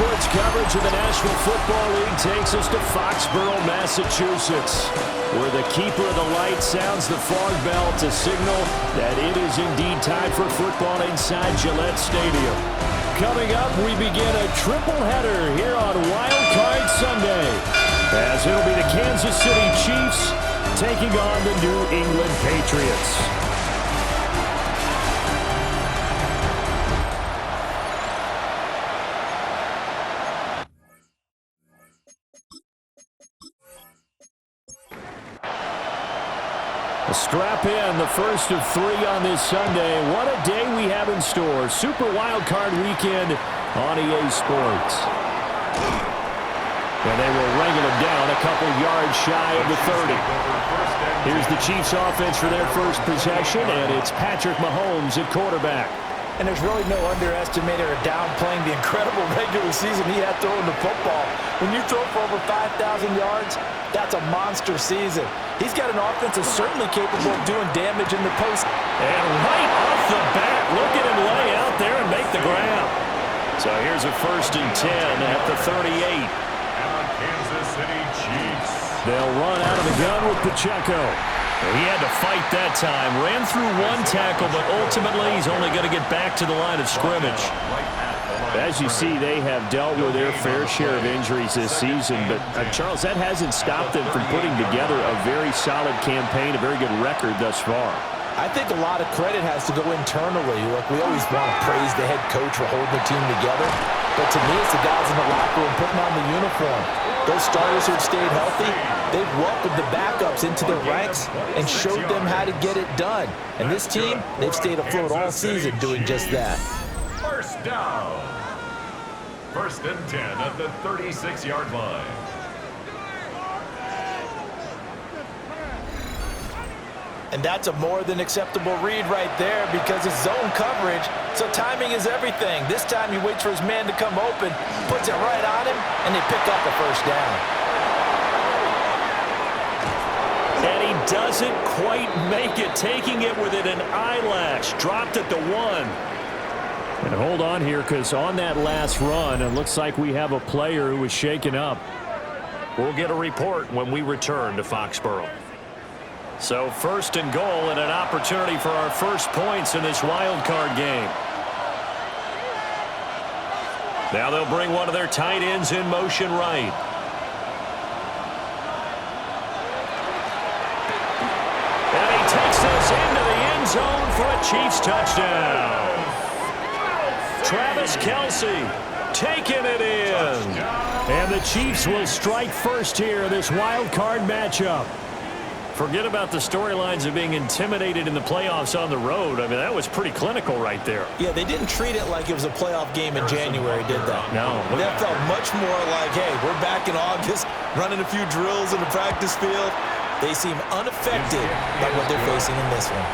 sports coverage of the National Football League takes us to Foxborough, Massachusetts, where the keeper of the light sounds the fog bell to signal that it is indeed time for football inside Gillette Stadium. Coming up, we begin a triple header here on Wild Card Sunday, as it'll be the Kansas City Chiefs taking on the New England Patriots. Strap in, the first of three on this Sunday. What a day we have in store. Super Wild Card Weekend on EA Sports. And they will wrangle him down a couple yards shy of the 30. Here's the Chiefs offense for their first possession, and it's Patrick Mahomes at quarterback. And there's really no underestimating or downplaying the incredible regular season he had throwing the football. When you throw for over 5,000 yards, that's a monster season. He's got an offense that's certainly capable of doing damage in the post. And right off the bat, look at him lay out there and make the grab. So here's a 1st and 10 at the 38. Kansas City Chiefs. They'll run out of the gun with Pacheco. He had to fight that time. Ran through one tackle, but ultimately he's only going to get back to the line of scrimmage. As you see, they have dealt with their fair share of injuries this season, but Charles, that hasn't stopped them from putting together a very solid campaign, a very good record thus far. I think a lot of credit has to go internally. Look, we always want to praise the head coach for holding the team together, but to me, it's the guys in the locker room putting on the uniform. Those starters who have stayed healthy, they've welcomed the backups into their ranks and showed them how to get it done. And this team, they've stayed afloat all season doing just that. First down. 1st and 10 at the 36-yard line. And that's a more than acceptable read right there because it's zone coverage, so timing is everything. This time he waits for his man to come open, puts it right on him, and they pick up a first down. And he doesn't quite make it, taking it within an eyelash. Dropped at the 1. And hold on here, because on that last run, it looks like we have a player who was shaken up. We'll get a report when we return to Foxborough. So 1st and goal and an opportunity for our first points in this wild card game. Now they'll bring one of their tight ends in motion right. And he takes this into the end zone for a Chiefs touchdown. Travis Kelce taking it in. And the Chiefs will strike first here in this wild card matchup. Forget about the storylines of being intimidated in the playoffs on the road. I mean, that was pretty clinical right there. Yeah, they didn't treat it like it was a playoff game in January, did they? No. That felt much more like, hey, we're back in August, running a few drills in the practice field. They seem unaffected by what they're facing in this one.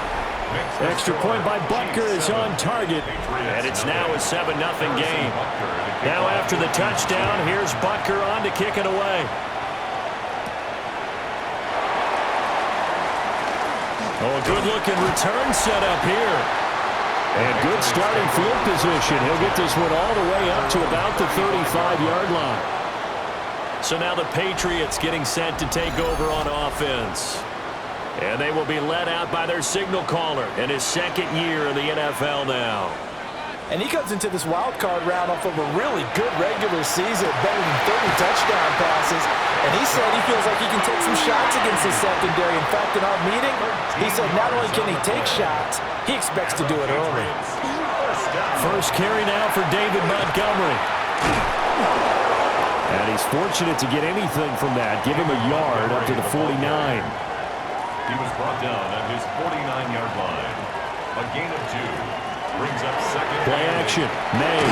Extra point by Butker is on target, and it's now a 7-0 game. Now after the touchdown, here's Butker on to kick it away. Oh, a good-looking return set up here. And good starting field position. He'll get this one all the way up to about the 35-yard line. So now the Patriots getting set to take over on offense. And they will be led out by their signal caller in his 2nd year in the NFL now. And he comes into this wild card round off of a really good regular season, better than 30 touchdown passes. And he said he feels like he can take some shots against the secondary. In fact, in our meeting, he said not only can he take shots, he expects to do it early. First carry now for David Montgomery. And he's fortunate to get anything from that. Give him a yard up to the 49. He was brought down at his 49-yard line. A gain of 2. Brings up 2nd. Play action. May.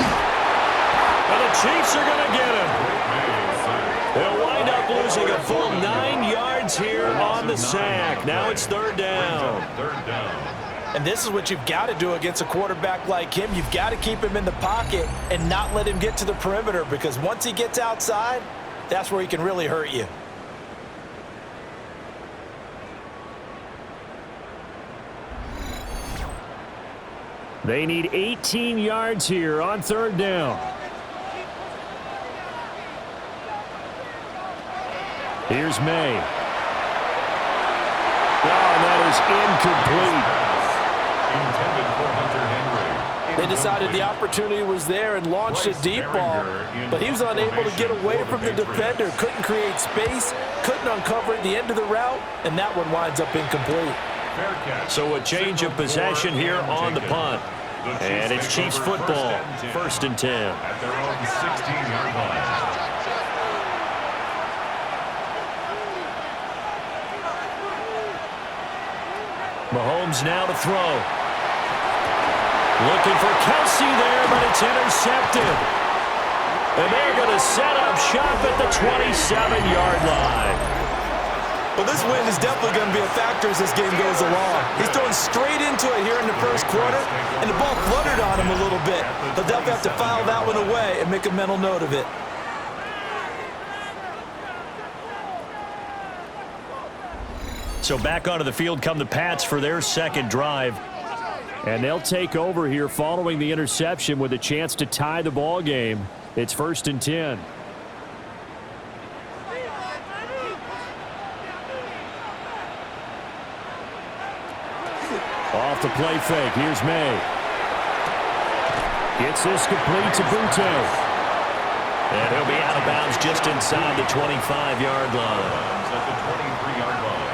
And the Chiefs are going to get him. They'll wind up losing a full 9 yards here on the sack. Now it's 3rd down. 3rd down. And this is what you've got to do against a quarterback like him. You've got to keep him in the pocket and not let him get to the perimeter, because once he gets outside, that's where he can really hurt you. They need 18 yards here on 3rd down. Here's May. Oh, and that is incomplete. Intended for Hunter Henry. They decided the opportunity was there and launched a deep ball, but he was unable to get away from the defender. Couldn't create space, couldn't uncover at the end of the route, and that one winds up incomplete. So a change of possession here on the punt. And it's Chiefs football, 1st and 10. At their own 16-yard line. Mahomes now to throw. Looking for Kelsey there, but it's intercepted. And they're going to set up shop at the 27-yard line. Well, this win is definitely going to be a factor as this game goes along. He's throwing straight into it here in the first quarter, and the ball fluttered on him a little bit. They'll definitely have to file that one away and make a mental note of it. So back onto the field come the Pats for their second drive. And they'll take over here following the interception with a chance to tie the ball game. It's 1st and 10. Off the play fake. Here's May. Gets this complete to Butte. And he'll be out of bounds just inside the 25-yard line. At the 23-yard line.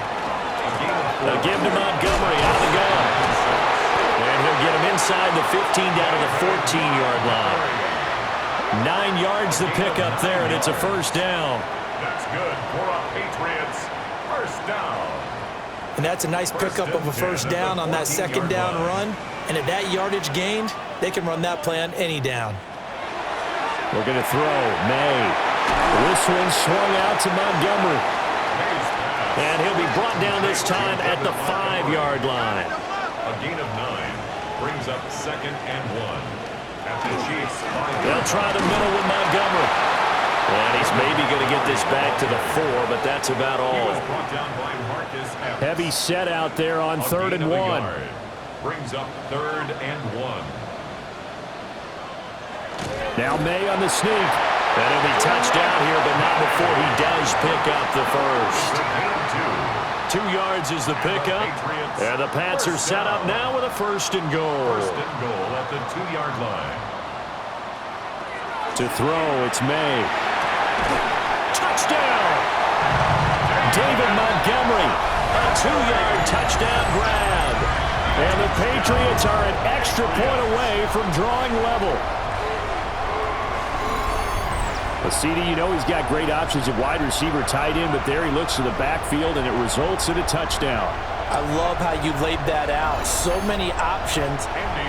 A give to Montgomery out of the gun. And he'll get him inside the 15 down to the 14-yard line. 9 yards the pickup there, and it's a 1st down. That's good for a Patriots 1st down. And that's a nice pickup of a 1st down on that 2nd down run. And at that yardage gained, they can run that play on any down. We're going to throw. May. This one swung out to Montgomery. And he'll be brought down this time at the 5-yard line. A gain of 9 brings up 2nd and 1. At the Chiefs 5. They'll try the middle with Montgomery. And he's maybe going to get this back to the 4, but that's about all. He was brought down by Marcus Epps. Heavy set out there on 3rd and 1. Brings up 3rd and 1. Now May on the sneak. That'll be touchdown here, but not before he does pick up the 1st. 2 yards is the pickup. And the Pats are set up now with a 1st and goal. 1st and goal at the 2-yard line. To throw, it's May. Touchdown! David Montgomery, a 2-yard touchdown grab. And the Patriots are an extra point away from drawing level. But CD, you know he's got great options at wide receiver, tight end, but there he looks to the backfield, and it results in a touchdown. I love how you laid that out. So many options.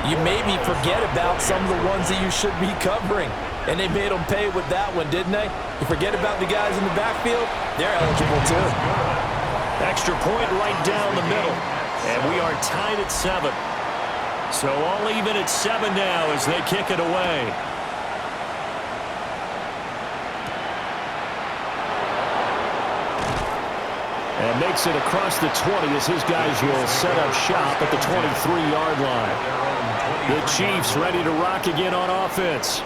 You maybe forget about some of the ones that you should be covering. And they made them pay with that one, didn't they? You forget about the guys in the backfield, they're eligible too. Extra point right down the middle. And we are tied at 7. So all even at 7 now as they kick it away. And makes it across the 20 as his guys will set up shop at the 23-yard line. The Chiefs ready to rock again on offense.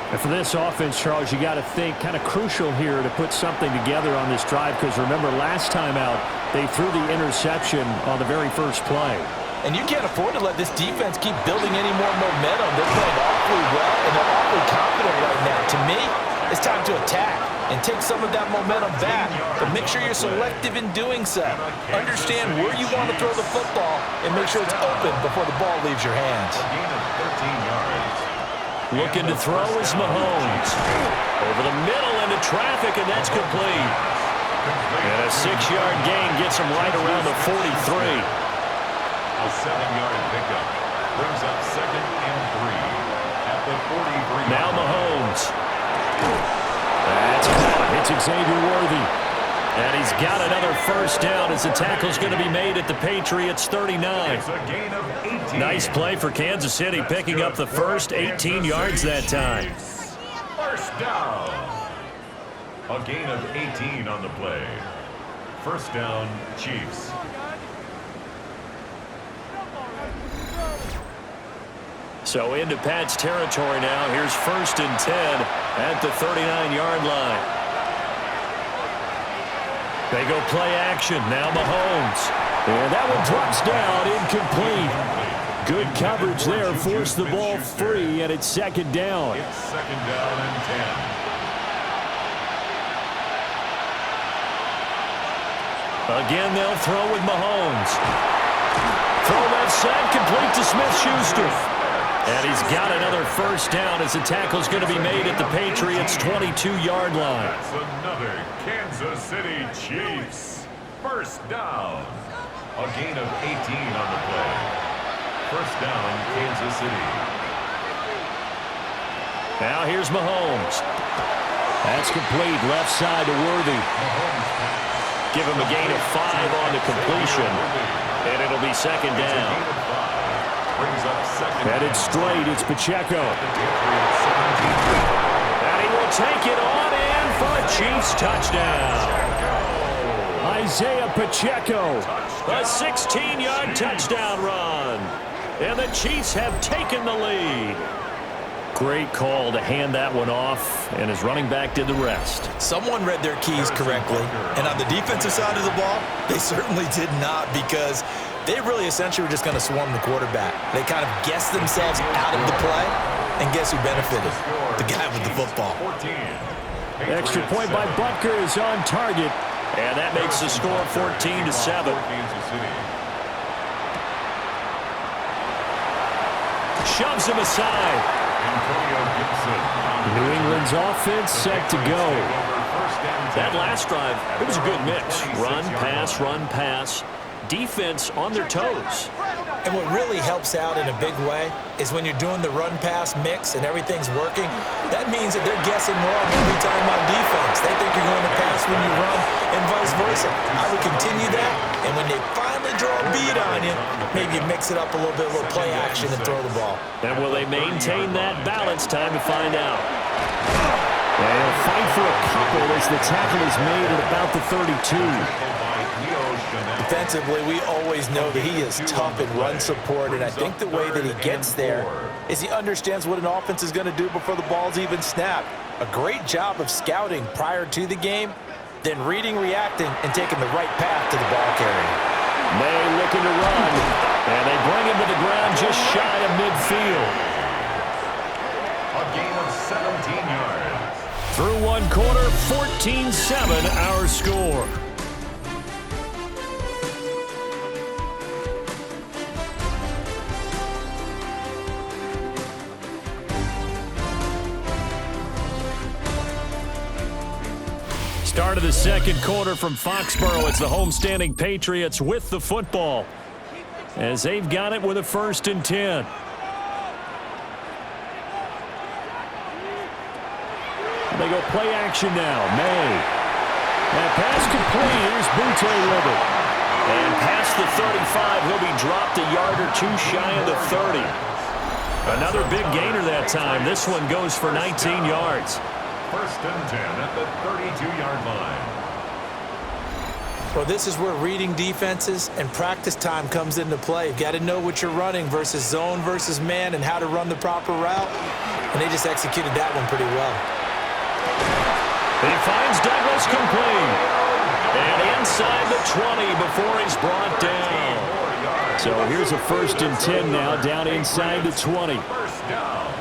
And for this offense, Charles, you got to think kind of crucial here to put something together on this drive, because remember last time out they threw the interception on the very first play. And you can't afford to let this defense keep building any more momentum. They're playing awfully well, and they're awfully confident right now. To me, it's time to attack and take some of that momentum back, but make sure you're selective in doing so. Understand where you want to throw the football and make sure it's open before the ball leaves your hands. A gain of 13 yards. Looking to throw is Mahomes. Over the middle into traffic, and that's complete. And a 6-yard gain gets him right around the 43. A 7-yard pickup brings up 2nd and 3 at the 43. Now Mahomes. That's caught. It's Xavier Worthy. And he's got another 1st down as the tackle's going to be made at the Patriots 39. It's a gain of 18. Nice play for Kansas City, picking up the first 18 yards that time. 1st down. A gain of 18 on the play. 1st down, Chiefs. So into Pat's territory now. Here's 1st and 10 at the 39-yard line. They go play action. Now Mahomes. And that one drops down, incomplete. Good coverage there. Forced the ball free, and it's second down. It's second down and 10. Again, they'll throw with Mahomes. Throw left side, complete to Smith-Schuster. And he's got another first down as the tackle's going to be made at the Patriots' 22-yard line. That's another Kansas City Chiefs first down. A gain of 18 on the play. First down, Kansas City. Now here's Mahomes. That's complete, left side to Worthy. Give him a gain of 5 on the completion, and it'll be second down. Headed straight, it's Pacheco. And he will take it on in for a Chiefs touchdown. Isaiah Pacheco, a 16-yard touchdown run. And the Chiefs have taken the lead. Great call to hand that one off, and his running back did the rest. Someone read their keys correctly, and on the defensive side of the ball, they certainly did not, because they really essentially were just going to swarm the quarterback. They kind of guessed themselves out of the play, and guess who benefited? The guy with the football. Extra point by Butker is on target, and that makes the score 14-7. Shoves him aside. New England's offense set to go. That last drive, it was a good mix. Run, pass. Defense on their toes. And what really helps out in a big way is when you're doing the run-pass mix and everything's working, that means that they're guessing wrong every time on defense. They think you're going to pass when you run and vice versa. I would continue that, and when they finally draw a beat on you, maybe you mix it up a little bit, a little play action and throw the ball. And will they maintain that balance? Time to find out. They'll fight for a couple as the tackle is made at about the 32. Defensively, we always know that he is tough in run support, and I think the way that he gets there is he understands what an offense is going to do before the ball's even snapped. A great job of scouting prior to the game, then reading, reacting, and taking the right path to the ball carrier. May looking to run, and they bring him to the ground just shy of midfield. A gain of 17 yards. Through one quarter, 14-7 our score. Start of the second quarter from Foxborough. It's the homestanding Patriots with the football as they've got it with a 1st and 10. They go play action now. May. That pass complete. Here's Butte with it. And past the 35, he'll be dropped a yard or two shy of the 30. Another big gainer that time. This one goes for 19 yards. 1st and 10 at the 32-yard line. Well, this is where reading defenses and practice time comes into play. You've got to know what you're running versus zone versus man and how to run the proper route. And they just executed that one pretty well. He finds Douglas complete. And inside the 20 before he's brought down. So here's a 1st and 10 now, down inside the 20. First down.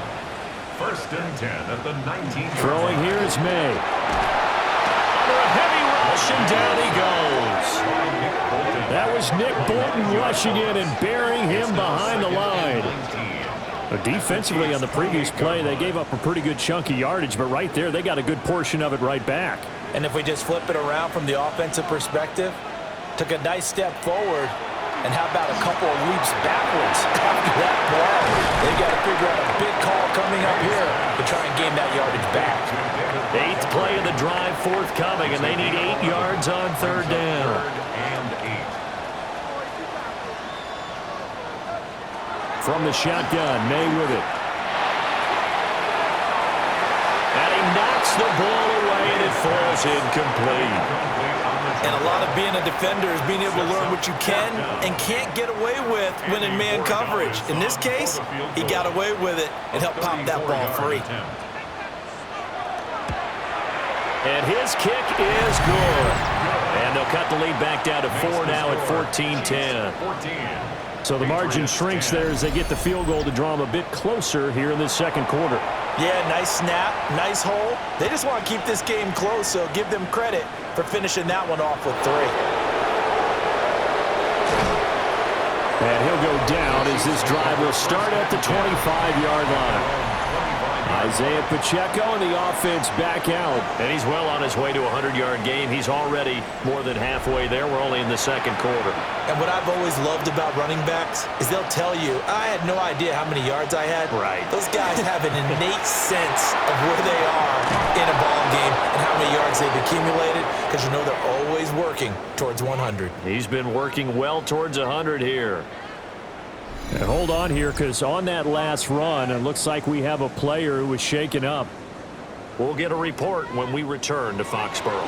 1st and 10 at the 19. Throwing here is May. Under a heavy rush, and down he goes. That was Nick Bolton rushing in and burying him behind the line. But defensively on the previous play, they gave up a pretty good chunk of yardage, but right there, they got a good portion of it right back. And if we just flip it around from the offensive perspective, took a nice step forward, and how about a couple of leaps backwards after that play? They got to figure out a big call coming up here to try and gain that yardage back. 8th play of the drive forthcoming, and they need 8 yards on 3rd down. From the shotgun, May with it. And he knocks the ball away, and it falls incomplete. And a lot of being a defender is being able to learn what you can and can't get away with when in man coverage. In this case, he got away with it and helped pop that ball free. And his kick is good. And they'll cut the lead back down to 4 now at 14-10. So the margin shrinks there as they get the field goal to draw them a bit closer here in this second quarter. Yeah, nice snap, nice hole. They just want to keep this game close, so give them credit for finishing that one off with 3. And he'll go down as this drive will start at the 25-yard line. Isaiah Pacheco and the offense back out. And he's well on his way to a 100-yard game. He's already more than halfway there. We're only in the second quarter. And what I've always loved about running backs is they'll tell you, I had no idea how many yards I had. Right. Those guys have an innate sense of where they are in a ball game and how many yards they've accumulated, because you know they're always working towards 100. He's been working well towards 100 here. And hold on here, because on that last run, it looks like we have a player who was shaken up. We'll get a report when we return to Foxborough.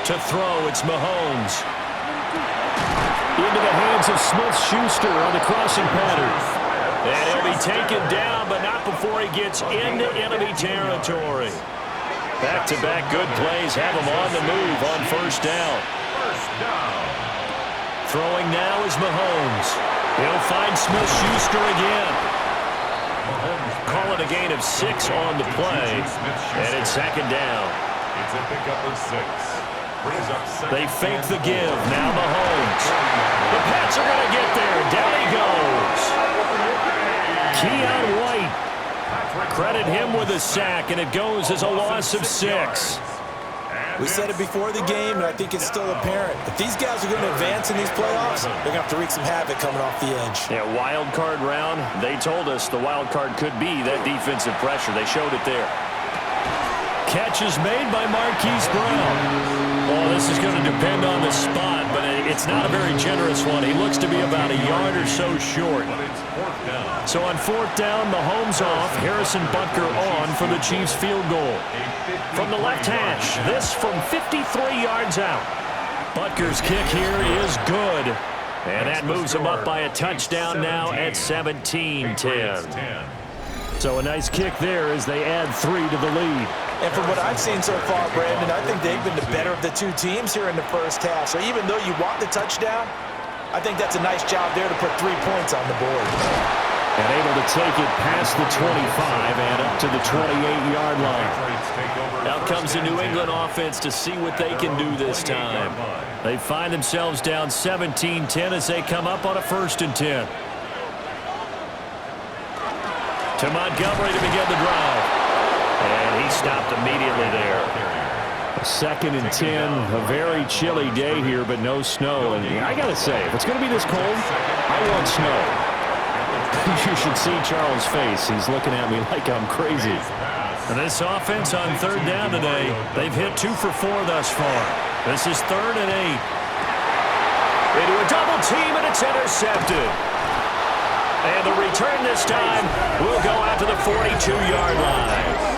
To throw, it's Mahomes. Into the hands of Smith-Schuster on the crossing pattern. And he'll be taken down, but not before he gets into enemy territory. Back-to-back good plays have him on the move on first down. Throwing now is Mahomes. He'll find Smith-Schuster again. Call it a gain of 6 on the play. And it's second down. It's a pickup of 6. Brings up second. They fake the give. Now Mahomes. The Pats are going to get there. Down he goes. Keon White. Credit him with a sack, and it goes as a loss of 6. We said it before the game, and I think it's still apparent. If these guys are going to advance in these playoffs, they're going to have to wreak some havoc coming off the edge. Yeah, wild card round. They told us the wild card could be that defensive pressure. They showed it there. Catch is made by Marquise Brown. Well, this is going to depend on the spot, but it's not a very generous one. He looks to be about a yard or so short. So on fourth down, Mahomes off, Harrison Butker on for the Chiefs field goal. From the left hash, this from 53 yards out. Butker's kick here is good. And that moves him up by a touchdown now at 17-10. So a nice kick there as they add 3 to the lead. And from what I've seen so far, Brandon, I think they've been the better of the two teams here in the first half. So even though you want the touchdown, I think that's a nice job there to put 3 points on the board. And able to take it past the 25 and up to the 28-yard line. Out comes the New England offense to see what they can do this time. They find themselves down 17-10 as they come up on a 1st and 10. To Montgomery to begin the drive. And he stopped immediately there. 2nd and 10, a very chilly day here, but no snow. And I got to say, if it's going to be this cold, I want snow. You should see Charles' face. He's looking at me like I'm crazy. And this offense on 3rd down today, they've hit 2 for 4 thus far. This is 3rd and 8. Into a double team, and it's intercepted. And the return this time will go out to the 42-yard line.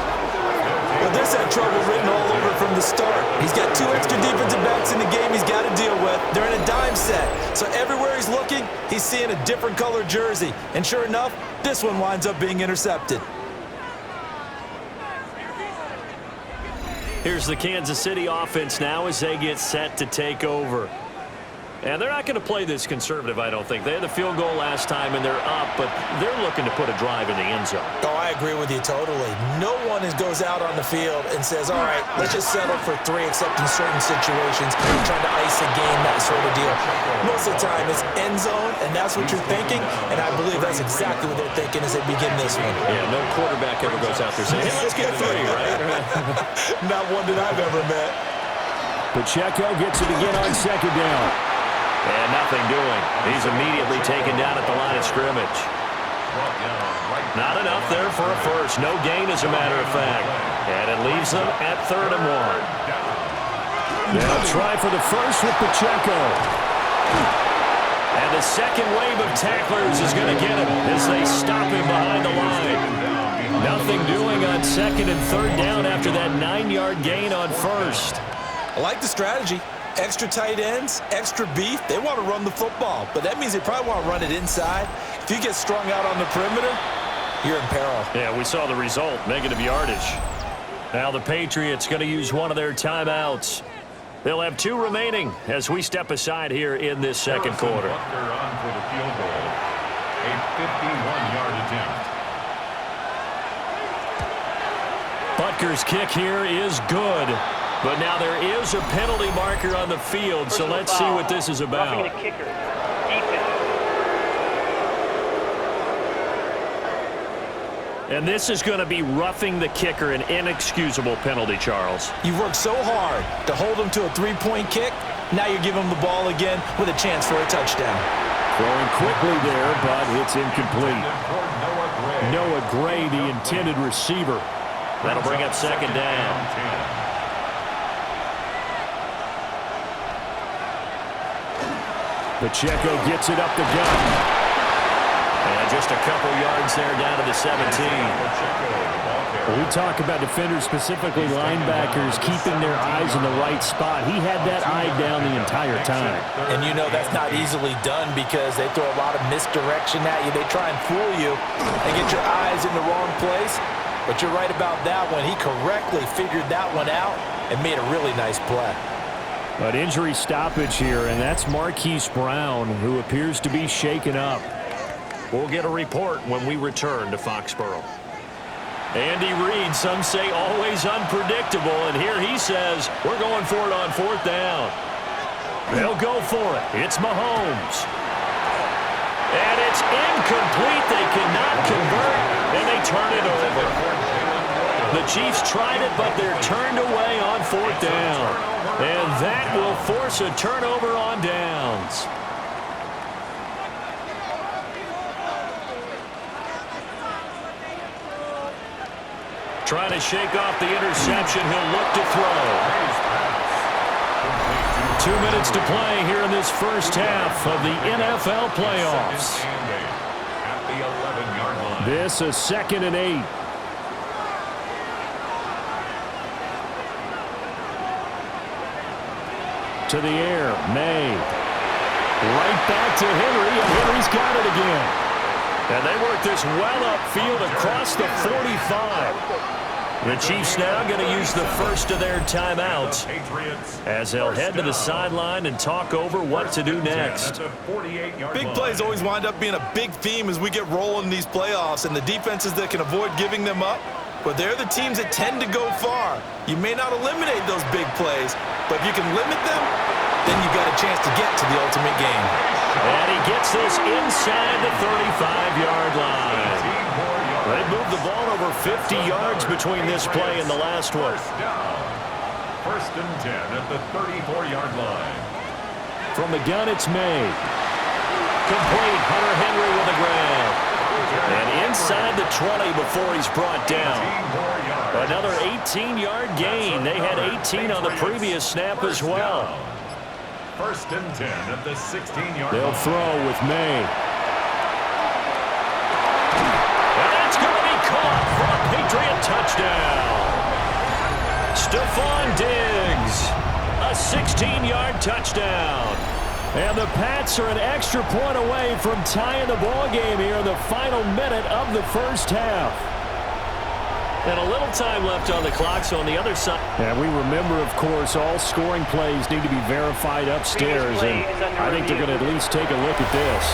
Well, this had trouble written all over from the start. He's got 2 extra defensive backs in the game he's got to deal with. They're in a dime set. So everywhere he's looking, he's seeing a different colored jersey. And sure enough, this one winds up being intercepted. Here's the Kansas City offense now as they get set to take over. And they're not going to play this conservative, I don't think. They had the field goal last time, and they're up, but they're looking to put a drive in the end zone. Oh, I agree with you totally. No one goes out on the field and says, all right, let's just settle for 3 except in certain situations, trying to ice a game, that sort of deal. Most of the time, it's end zone, and that's what you're thinking, and I believe that's exactly what they're thinking as they begin this one. Yeah, no quarterback ever goes out there saying, hey, let's get 3, right? Not one that I've ever met. Pacheco gets it again on 2nd down. And nothing doing. He's immediately taken down at the line of scrimmage. Not enough there for a first. No gain, as a matter of fact. And it leaves them at 3rd and 1. They'll try for the first with Pacheco. And the second wave of tacklers is going to get him as they stop him behind the line. Nothing doing on 2nd and 3rd down after that 9-yard gain on 1st. I like the strategy. Extra tight ends, extra beef. They want to run the football, but that means they probably want to run it inside. If you get strung out on the perimeter, you're in peril. Yeah, we saw the result, negative yardage. Now the Patriots going to use one of their timeouts. They'll have 2 remaining as we step aside here in this second quarter. Butker on for the field goal. A 51-yard attempt. Butker's kick here is good. But now there is a penalty marker on the field, so let's see what this is about. And this is going to be roughing the kicker, an inexcusable penalty, Charles. You've worked so hard to hold him to a 3-point kick. Now you give him the ball again with a chance for a touchdown. Throwing quickly there, but it's incomplete. Noah Gray, the intended receiver. That'll bring up second down. Pacheco gets it up the gut. And just a couple yards there down to the 17. We talk about defenders, specifically linebackers, keeping their eyes in the right spot. He had that eye down the entire time. And you know that's not easily done because they throw a lot of misdirection at you. They try and fool you and get your eyes in the wrong place. But you're right about that one. He correctly figured that one out and made a really nice play. But injury stoppage here, and that's Marquise Brown, who appears to be shaken up. We'll get a report when we return to Foxborough. Andy Reid, some say always unpredictable, and here he says we're going for it on 4th down. They'll go for it. It's Mahomes. And it's incomplete. They cannot convert, and they turn it over. The Chiefs tried it, but they're turned away on 4th down. And that will force a turnover on downs. Trying to shake off the interception. He'll look to throw. 2 minutes to play here in this first half of the NFL playoffs. At the 11-yard line. This is 2nd and 8. To the air, May. Right back to Henry, and Henry's got it again. And they work this well upfield across the 45. The Chiefs now going to use the first of their timeouts as they'll head to the sideline and talk over what to do next. Big plays always wind up being a big theme as we get rolling in these playoffs, and the defenses that can avoid giving them up, but they're the teams that tend to go far. You may not eliminate those big plays, but if you can limit them, then you've got a chance to get to the ultimate game. And he gets this inside the 35-yard line. They moved the ball over 50 yards between this play and the last one. First and 10 at the 34-yard line. From the gun, it's May. Complete. Hunter Henry with a grab. And inside the 20 before he's brought down. Another 18-yard gain. They had 18 on the previous snap as well. First and 10 at the 16-yard line. They'll throw with May. And that's going to be caught for a Patriot touchdown. Stephon Diggs, a 16-yard touchdown. And the Pats are an extra point away from tying the ball game here in the final minute of the first half. And a little time left on the clock, so on the other side. And we remember, of course, all scoring plays need to be verified upstairs, and I think they're going to at least take a look at this.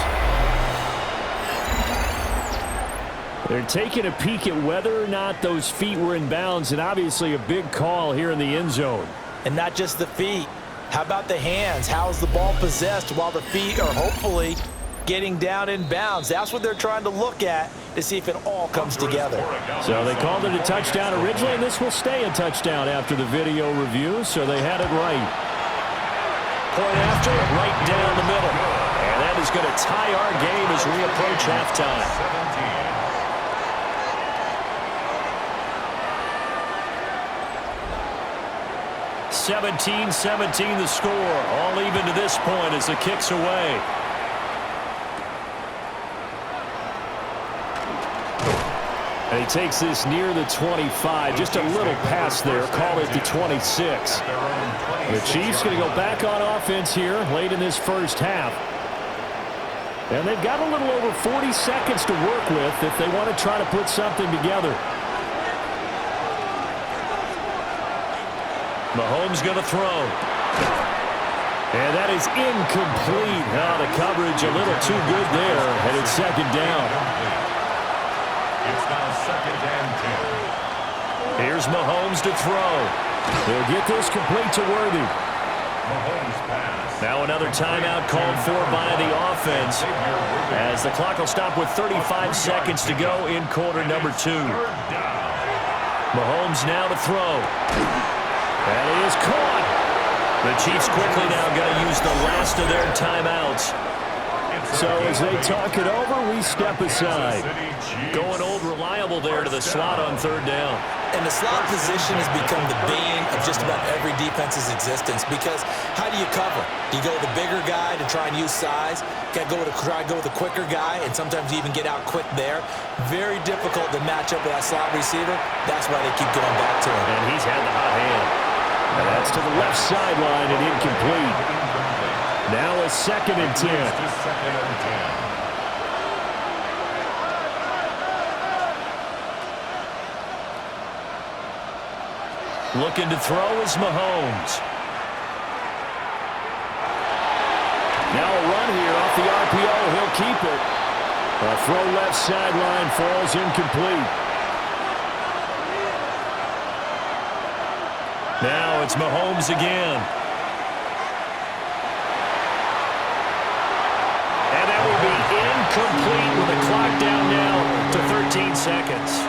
They're taking a peek at whether or not those feet were in bounds, and obviously a big call here in the end zone. And not just the feet. How about the hands? How's the ball possessed while the feet are hopefully getting down in bounds? That's what they're trying to look at to see if it all comes together. So they called it a touchdown originally, and this will stay a touchdown after the video review, so they had it right. Point after, right down the middle. And that is going to tie our game as we approach halftime. 17-17 the score, all even to this point as the kick's away. And he takes this near the 25, just a little pass there, call it the 26. The Chiefs going to go back on offense here late in this first half. And they've got a little over 40 seconds to work with if they want to try to put something together. Mahomes going to throw. And that is incomplete. Now the coverage a little too good there, and it's second down. It's now second and 10. Here's Mahomes to throw. He'll get this complete to Worthy. Mahomes pass. Now another timeout called for by the offense, as the clock will stop with 35 seconds to go in quarter number 2. Mahomes now to throw. That is caught. The Chiefs quickly now going to use the last of their timeouts. So as they talk it over, we step aside. Going old reliable there to the slot on third down. And the slot position has become the bane of just about every defense's existence, because how do you cover? Do you go with the bigger guy to try and use size? Got to try to go with the quicker guy, and sometimes you even get out quick there. Very difficult to match up with that slot receiver. That's why they keep going back to him. And he's had the hot hand. And that's to the left sideline and incomplete. Now a second and 10. Second and 10. Looking to throw is Mahomes. Now a run here off the RPO. He'll keep it. A throw left sideline falls incomplete. Now it's Mahomes again. And that will be incomplete with the clock down now to 13 seconds.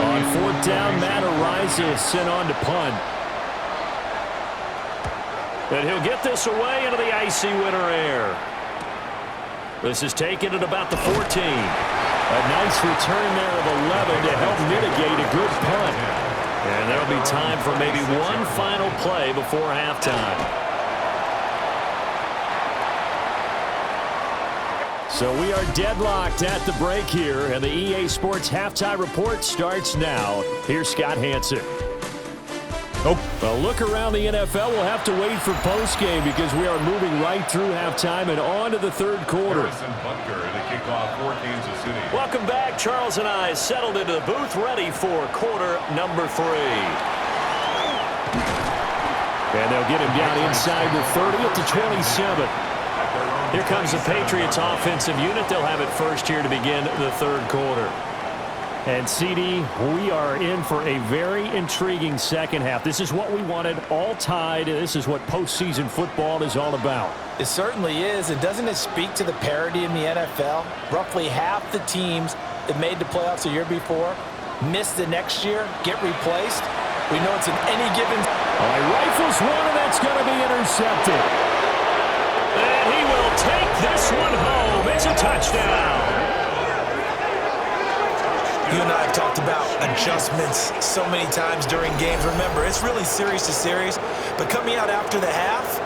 On fourth down, Matt Araiza is sent on to punt. And he'll get this away into the icy winter air. This is taken at about the 14. A nice return there of 11 to help mitigate a good punt. And there'll be time for maybe one final play before halftime. So we are deadlocked at the break here, and the EA Sports Halftime Report starts now. Here's Scott Hansen. A look around the NFL. We'll have to wait for postgame because we are moving right through halftime and on to the third quarter. The kickoff for Kansas City. Welcome back. Charles and I settled into the booth, ready for quarter number 3. And they'll get him down inside the 30 at the 27. Here comes the Patriots offensive unit. They'll have it first here to begin the third quarter. And, CD, we are in for a very intriguing second half. This is what we wanted, all tied. This is what postseason football is all about. It certainly is. And doesn't it speak to the parity in the NFL? Roughly half the teams that made the playoffs the year before miss the next year, get replaced. We know it's in any given. All right, rifles one, and that's going to be intercepted. And he will take this one home. It's a touchdown. You and I have talked about adjustments so many times during games. Remember, it's really series to series. But coming out after the half,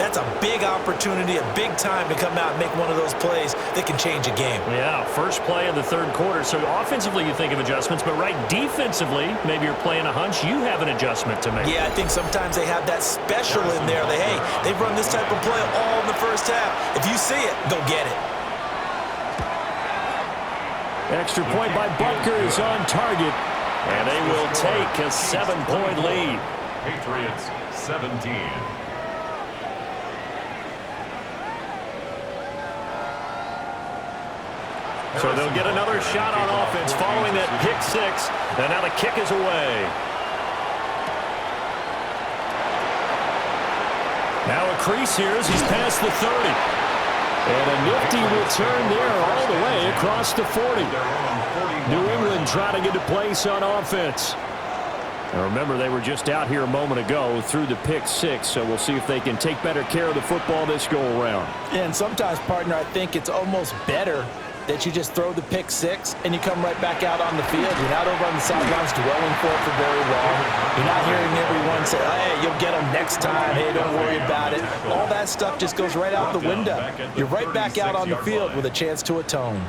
that's a big opportunity, a big time to come out and make one of those plays that can change a game. Yeah, first play of the third quarter. So offensively you think of adjustments, but right defensively, maybe you're playing a hunch, you have an adjustment to make. Yeah, I think sometimes they have that special in there. They've run this type of play all in the first half. If you see it, go get it. Extra point by Butker is on target, and they will take a 7-point lead. Patriots 17. So they'll get another shot on offense following that pick six, and now the kick is away. Now a crease here as he's past the 30. And a nifty return there all the way across the 40. New England trying to get a place on offense. Now remember, they were just out here a moment ago through the pick six, so we'll see if they can take better care of the football this go-around. And sometimes, partner, I think it's almost better that you just throw the pick six and you come right back out on the field. You're not over on the sidelines dwelling for it for very long. You're not hearing everyone say, hey, you'll get them next time. Hey, don't worry about it. All that stuff just goes right out the window. You're right back out on the field with a chance to atone.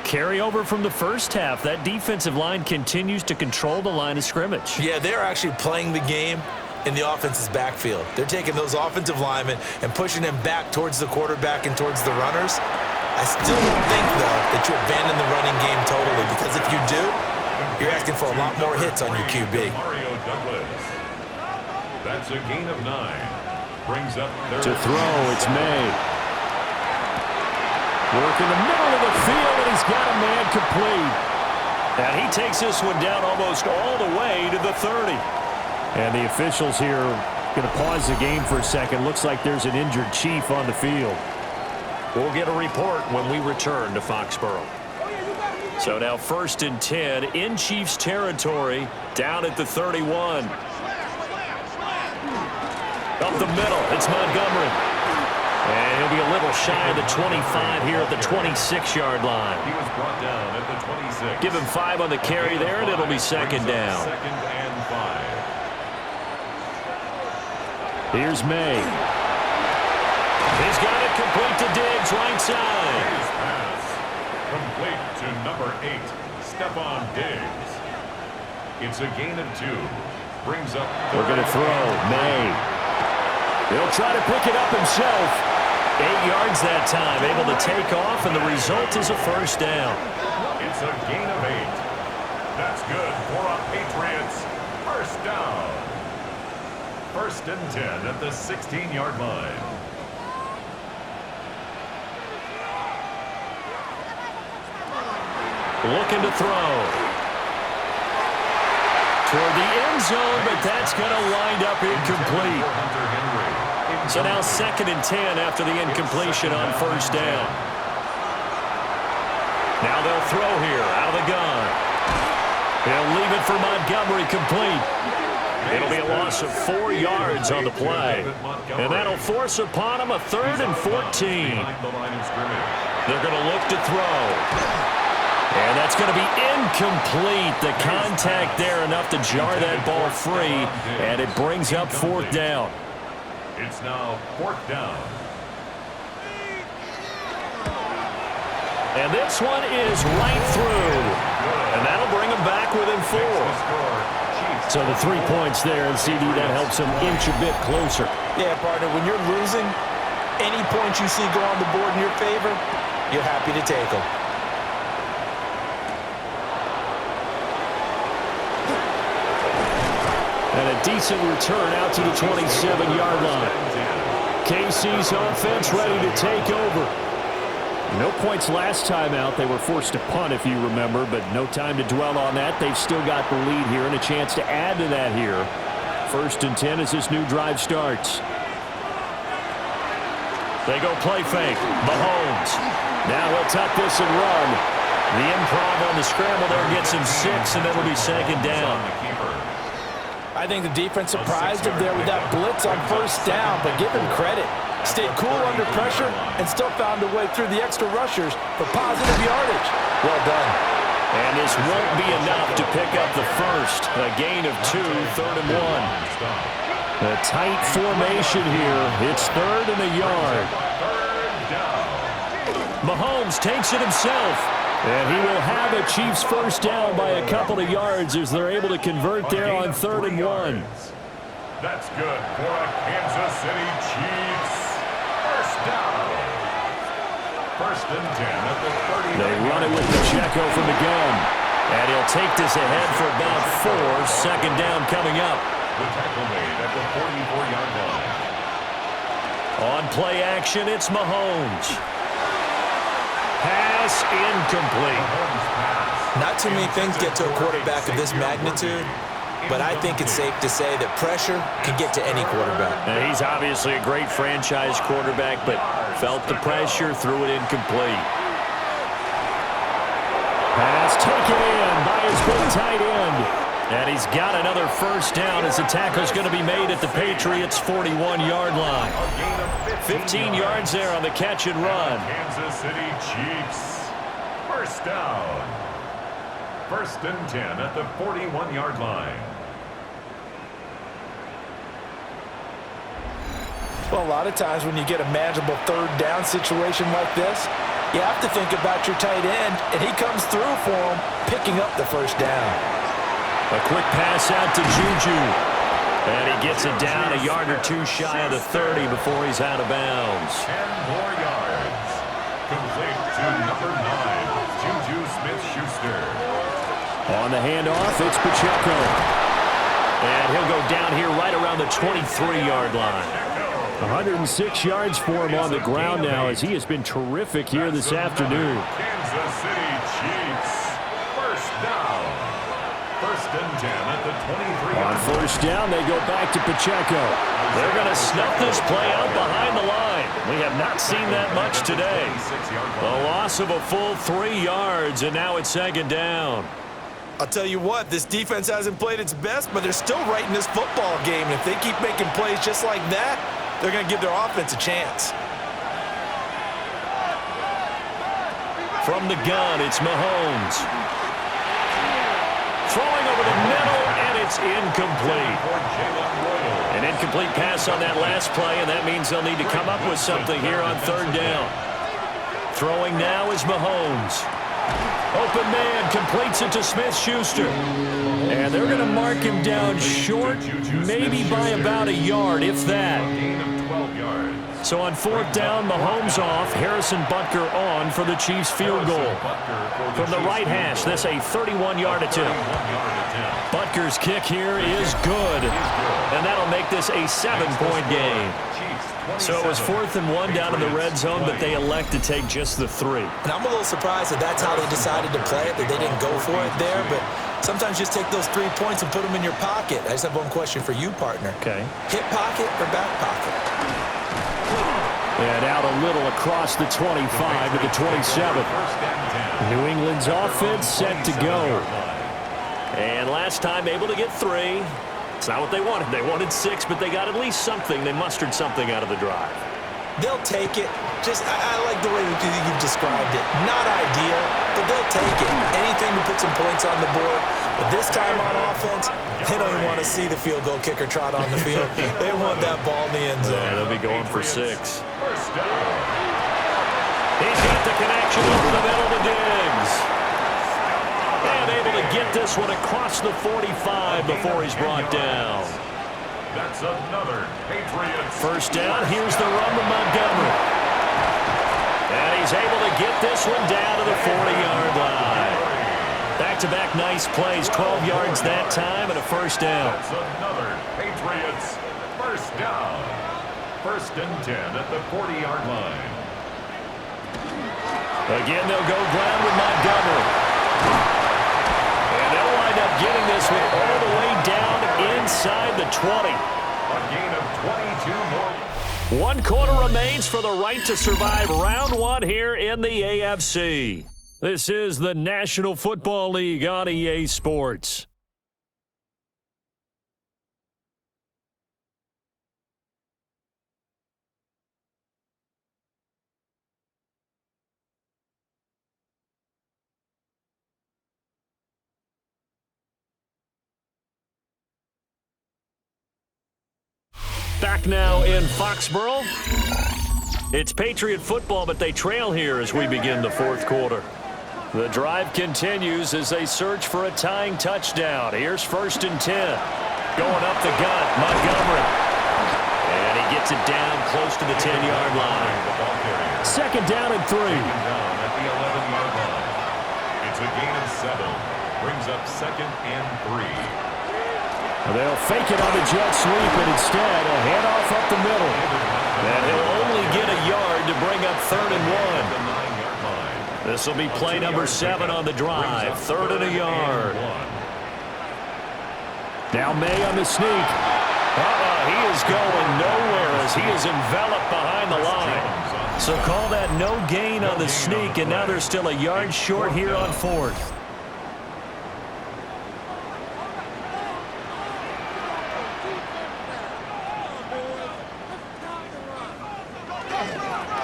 Carry over from the first half. That defensive line continues to control the line of scrimmage. Yeah, they're actually playing the game in the offense's backfield. They're taking those offensive linemen and pushing them back towards the quarterback and towards the runners. I still don't think, though, that you abandon the running game totally, because if you do, you're asking for a lot more hits on your QB. That's a gain of 9. Brings up third. To throw, it's May. Work in the middle of the field, and he's got a man complete. And he takes this one down almost all the way to the 30. And the officials here going to pause the game for a second. Looks like there's an injured Chief on the field. We'll get a report when we return to Foxborough. So now 1st and 10 in Chiefs territory, down at the 31. Up the middle, it's Montgomery. And he'll be a little shy of the 25 here at the 26-yard line. He was brought down at the 26. Give him 5 on the carry there, and it'll be 2nd down. 2nd and 5. Here's May. He's got it complete to Diggs, right side. His pass complete to number 8, Stephon Diggs. It's a gain of 2. Brings up. We're going to throw. May. He'll try to pick it up himself. 8 yards that time, able to take off, and the result is a 1st down. It's a gain of 8. That's good for a Patriots 1st down. 1st and 10 at the 16-yard line. Looking to throw. Toward the end zone, but that's going to wind up incomplete. So now 2nd and 10 after the incompletion on 1st down. Now they'll throw here out of the gun. He'll leave it for Montgomery complete. It'll be a loss of 4 yards on the play. And that'll force upon him a 3rd and 14. They're going to look to throw. And that's going to be incomplete. The contact there enough to jar that ball free. And it brings up 4th down. It's now 4th down. And this one is right through. And that'll bring them back within 4. So the 3 points there, and CD, that helps them inch a bit closer. Yeah, partner, when you're losing, any points you see go on the board in your favor, you're happy to take them. And a decent return out to the 27-yard line. KC's offense ready to take over. No points last time out. They were forced to punt, if you remember, but no time to dwell on that. They've still got the lead here and a chance to add to that here. 1st and 10 as this new drive starts. They go play fake. Mahomes. Now he'll tuck this and run. The improv on the scramble there gets him 6, and it'll be 2nd down. I think the defense surprised him there with that blitz on 1st down, but give him credit. Stayed cool under pressure and still found a way through the extra rushers for positive yardage. Well done. And this won't be enough to pick up the 1st. A gain of 2, 3rd and 1. A tight formation here. It's 3rd and a yard. Mahomes takes it himself. And he will have a Chiefs 1st down by a couple of yards as they're able to convert there on 3rd and 1. That's good for a Kansas City Chiefs 1st down. 1st and 10 at the 30. They run it with Pacheco from the gun. And he'll take this ahead for about 4. 2nd down coming up. The tackle made at the 44-yard line. On play action, it's Mahomes. Pass incomplete. Not too many things get to a quarterback of this magnitude, but I think it's safe to say that pressure can get to any quarterback. And he's obviously a great franchise quarterback, but felt the pressure, threw it incomplete. Pass taken in by his big tight end. And he's got another 1st down as the tackle's going to be made at the Patriots' 41-yard line. 15 yards there on the catch and run. Kansas City Chiefs 1st down. 1st and 10 at the 41-yard line. Well, a lot of times when you get a manageable 3rd down situation like this, you have to think about your tight end, and he comes through for him, picking up the 1st down. A quick pass out to Juju. And he gets it down a yard or 2 shy of the 30 before he's out of bounds. 10 more yards. Complete to number 9, Juju Smith-Schuster. On the handoff, it's Pacheco. And he'll go down here right around the 23-yard line. 106 yards for him on the ground now as he has been terrific here this afternoon. Kansas City Chiefs. First down. First and 10 at the 23. On first down, they go back to Pacheco. They're going to snuff this play out behind the line. We have not seen that much today. The loss of a full 3 yards, and now it's second down. I'll tell you what, this defense hasn't played its best, but they're still right in this football game. And if they keep making plays just like that, they're going to give their offense a chance. From the gun, it's Mahomes. Throwing over the middle, and it's incomplete. An incomplete pass on that last play, and that means they'll need to come up with something here on third down. Throwing now is Mahomes. Open man, completes it to Smith-Schuster. And they're going to mark him down short, maybe by about a yard, if that. So on fourth down, Mahomes off, Harrison Butker on for the Chiefs field goal. From the right hash, this a 31-yard attempt. Butker's kick here is good, and that'll make this a 7-point game. So it was 4th and 1 down in the red zone, but they elect to take just the 3. And I'm a little surprised that that's how they decided to play it, that they didn't go for it there. But sometimes just take those 3 points and put them in your pocket. I just have one question for you, partner. Okay. Hip pocket or back pocket? And out a little across the 25 to the 27. New England's offense set to go. And last time able to get 3. It's not what they wanted. They wanted 6, but they got at least something. They mustered something out of the drive. They'll take it. I like the way you've described it. Not ideal, but they'll take it. Anything to put some points on the board. But this time on offense, they don't even want to see the field goal kicker trot on the field. They want that ball in the end zone. Yeah, they'll be going for 6. He's got the connection over the middle to Diggs. And able to get this one across the 45 before he's brought down. That's another Patriots. First down, here's the run to Montgomery. And he's able to get this one down to the 40-yard line. Back-to-back nice plays, 12 yards that time and a first down. That's another Patriots first down. First and 10 at the 40-yard line. Again, they'll go ground with Montgomery. And they'll wind up getting this one all the way down inside the 20. A gain of 22 more. 1 quarter remains for the right to survive round 1 here in the AFC. This is the National Football League on EA Sports. Back now in Foxborough. It's Patriot football, but they trail here as we begin the 4th quarter. The drive continues as they search for a tying touchdown. Here's first and 10. Going up the gut, Montgomery. And he gets it down close to the 10-yard line. Second down and 3. Down at the 11-yard line. It's a gain of 7. Brings up second and 3. They'll fake it on the jet sweep, and instead a handoff up the middle. And he'll only get a yard to bring up 3rd and 1. This will be play number 7 on the drive. 3rd and a yard. Now May on the sneak. He is going nowhere as he is enveloped behind the line. So call that no gain on the sneak, and now they're still a yard short here on 4th.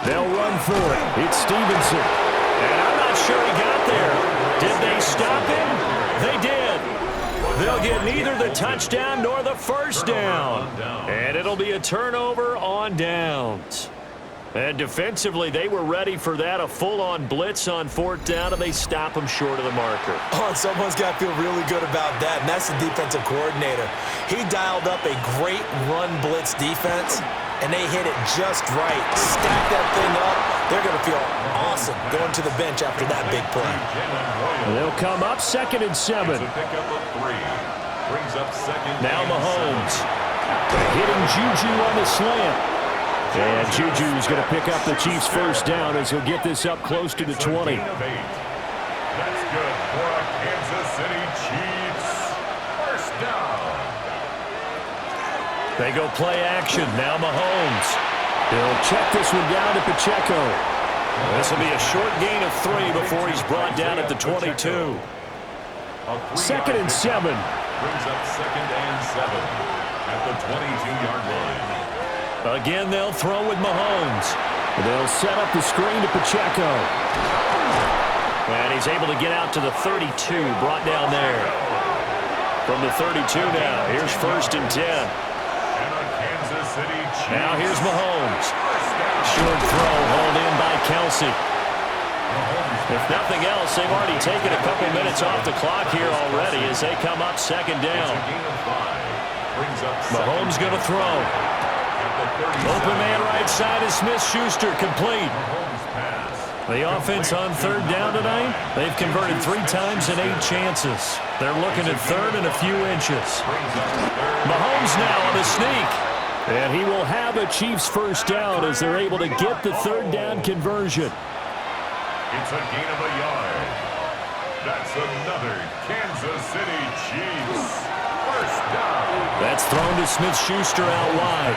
They'll run for it. It's Stevenson. And I'm not sure he got there. Did they stop him? They did. They'll get neither the touchdown nor the first down. And it'll be a turnover on downs. And defensively, they were ready for that, a full-on blitz on 4th down, and they stop him short of the marker. Oh, and someone's got to feel really good about that, and that's the defensive coordinator. He dialed up a great run blitz defense, and they hit it just right. Stack that thing up. They're going to feel awesome going to the bench after that big play. They'll come up 2nd and 7. It's a pickup of 3. Brings up second. Now Mahomes. Hitting Juju on the slant. And Juju's going to pick up the Chiefs' first down as he'll get this up close to the 20. That's good for a Kansas City Chiefs. First down. They go play action. Now Mahomes. He'll check this one down to Pacheco. This will be a short gain of 3 before he's brought down at the 22. 2nd and 7. Brings up 2nd and 7 at the 22-yard line. Again, they'll throw with Mahomes. They'll set up the screen to Pacheco. And he's able to get out to the 32, brought down there. From the 32 now, here's 1st and 10. Now here's Mahomes. Short throw, hauled in by Kelsey. If nothing else, they've already taken a couple minutes off the clock here already as they come up 2nd down. Mahomes going to throw. Open man right side is Smith-Schuster, complete. The offense on 3rd down tonight, they've converted 3 times in 8 chances. They're looking at 3rd and a few inches. Mahomes now on the sneak. And he will have a Chiefs first down as they're able to get the 3rd down conversion. It's a gain of a yard. That's another Kansas City Chiefs first down. That's thrown to Smith-Schuster out wide.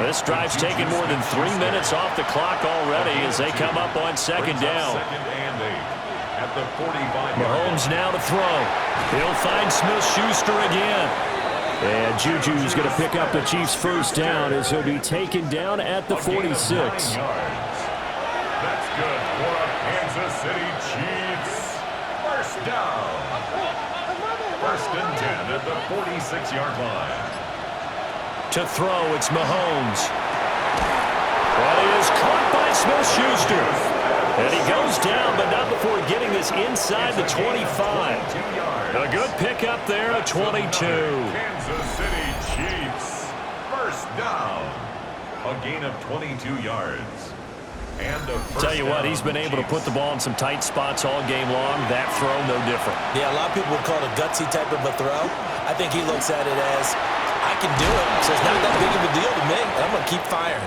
This drive's taken more than 3 minutes off the clock already as they come up on 2nd down. 2nd and 8 at the 45-yard line. Mahomes now to throw. He'll find Smith-Schuster again. And Juju's going to pick up the Chiefs first down as he'll be taken down at the 46. That's good for a Kansas City Chiefs first down. 1st and 10 at the 46-yard line. To throw, it's Mahomes. That is caught by Smith-Schuster. And he goes down, but not before getting this inside the 25. A good pickup there at 22. Kansas City Chiefs first down. A gain of 22 yards. And a first Tell you what, down. he's been able to put the ball in some tight spots all game long. That throw, no different. Yeah, a lot of people would call it a gutsy type of a throw. I think he looks at it as, I can do it, so it's not that big of a deal to me. I'm going to keep firing.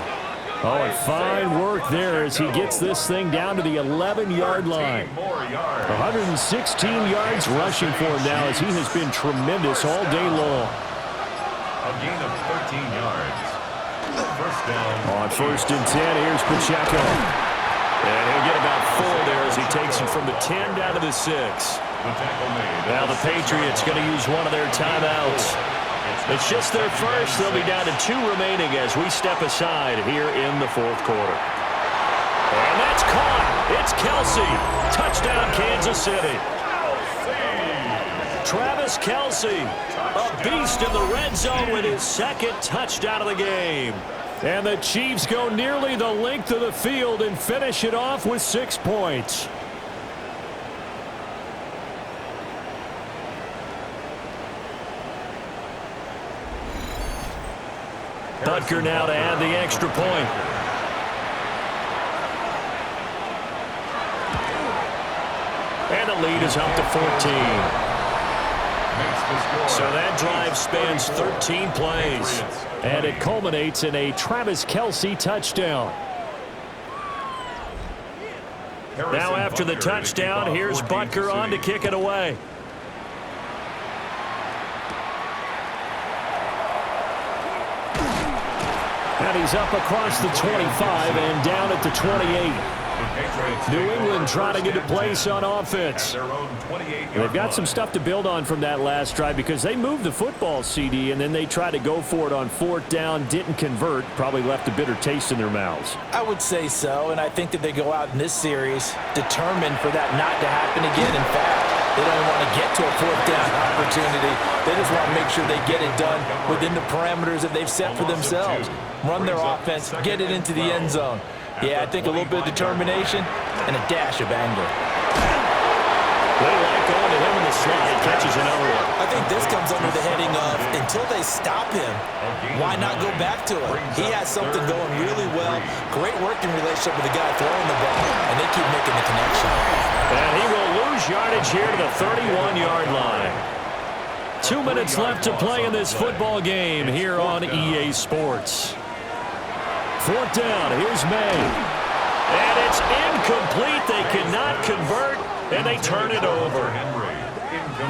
Oh, and fine work there as he gets this thing down to the 11-yard line. 116 yards rushing for him now as he has been tremendous all day long. A gain of 13 yards. First down. On 1st and 10, here's Pacheco. And he'll get about 4 there as he takes him from the 10 down to the 6. Now the Patriots going to use one of their timeouts. It's just their first. They'll be down to 2 remaining as we step aside here in the 4th quarter. And that's caught. It's Kelsey. Touchdown, Kansas City. Travis Kelsey, a beast in the red zone with his 2nd touchdown of the game. And the Chiefs go nearly the length of the field and finish it off with 6 points. Butker now to add the extra point. And the lead is up to 14. So that drive spans 13 plays. And it culminates in a Travis Kelsey touchdown. Now after the touchdown, here's Butker on to kick it away. And he's up across the 25 and down at the 28. New England trying to get a place on offense. They've got some stuff to build on from that last drive because they moved the football, CD, and then they tried to go for it on 4th down, didn't convert, probably left a bitter taste in their mouths. I would say so, and I think that they go out in this series determined for that not to happen again. In fact, they don't want to get to a 4th down opportunity. They just want to make sure they get it done within the parameters that they've set for themselves. Run their offense, get it into the end zone. Yeah, I think a little bit of determination and a dash of anger. They like going to him in the slot. He catches another one. I think this comes under the heading of, until they stop him, why not go back to it? He has something going really well. Great working relationship with the guy throwing the ball, and they keep making the connection. And he will lose yardage here to the 31-yard line. 2 minutes left to play in this football game here on EA Sports. 4th down. Here's May. And it's incomplete. They cannot convert, and they turn it over.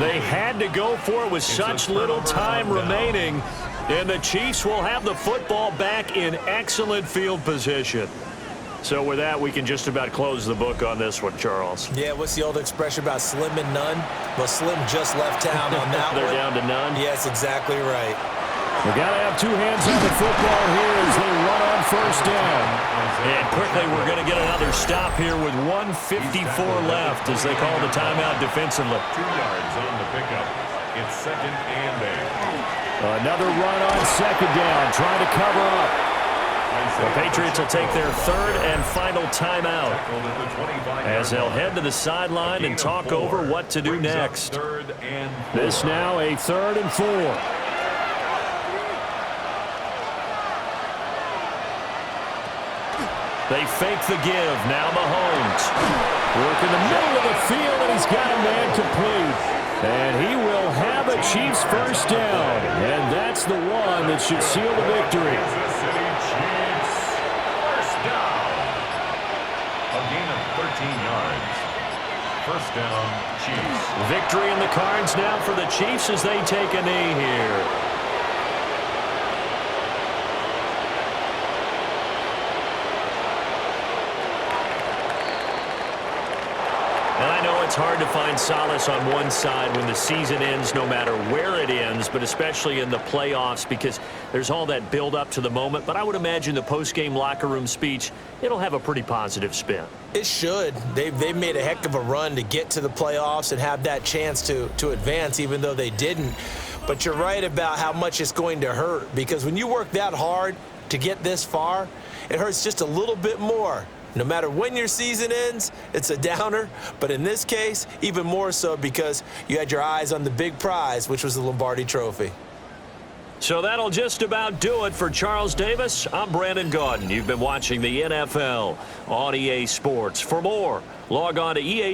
They had to go for it with such little time remaining, and the Chiefs will have the football back in excellent field position. So with that, we can just about close the book on this one, Charles. Yeah, what's the old expression about slim and none? Well, Slim just left town on that They're one. down to none? Yes, exactly right. We got to have 2 hands on the football here as they run on 1st down. And quickly, we're going to get another stop here with 1:54 left as they call the timeout defensively. 2 yards on the pickup. It's 2nd and 8. Another run on 2nd down, trying to cover up. The Patriots will take their 3rd and final timeout as they'll head to the sideline and talk over what to do next. This now a 3rd and 4. They fake the give. Now Mahomes. Work in the middle of the field, and he's got a man complete. And he will have a Chiefs 1st down. And that's the one that should seal the victory. Kansas City Chiefs, 1st down. A gain of 13 yards. 1st down, Chiefs. Victory in the cards now for the Chiefs as they take a knee here. And I know it's hard to find solace on one side when the season ends, no matter where it ends, but especially in the playoffs because there's all that build up to the moment. But I would imagine the post-game locker room speech, it'll have a pretty positive spin. It should. They've made a heck of a run to get to the playoffs and have that chance to advance, even though they didn't. But you're right about how much it's going to hurt because when you work that hard to get this far, it hurts just a little bit more. No matter when your season ends, it's a downer. But in this case, even more so because you had your eyes on the big prize, which was the Lombardi Trophy. So that'll just about do it for Charles Davis. I'm Brandon Gaudin. You've been watching the NFL on EA Sports. For more, log on to EA.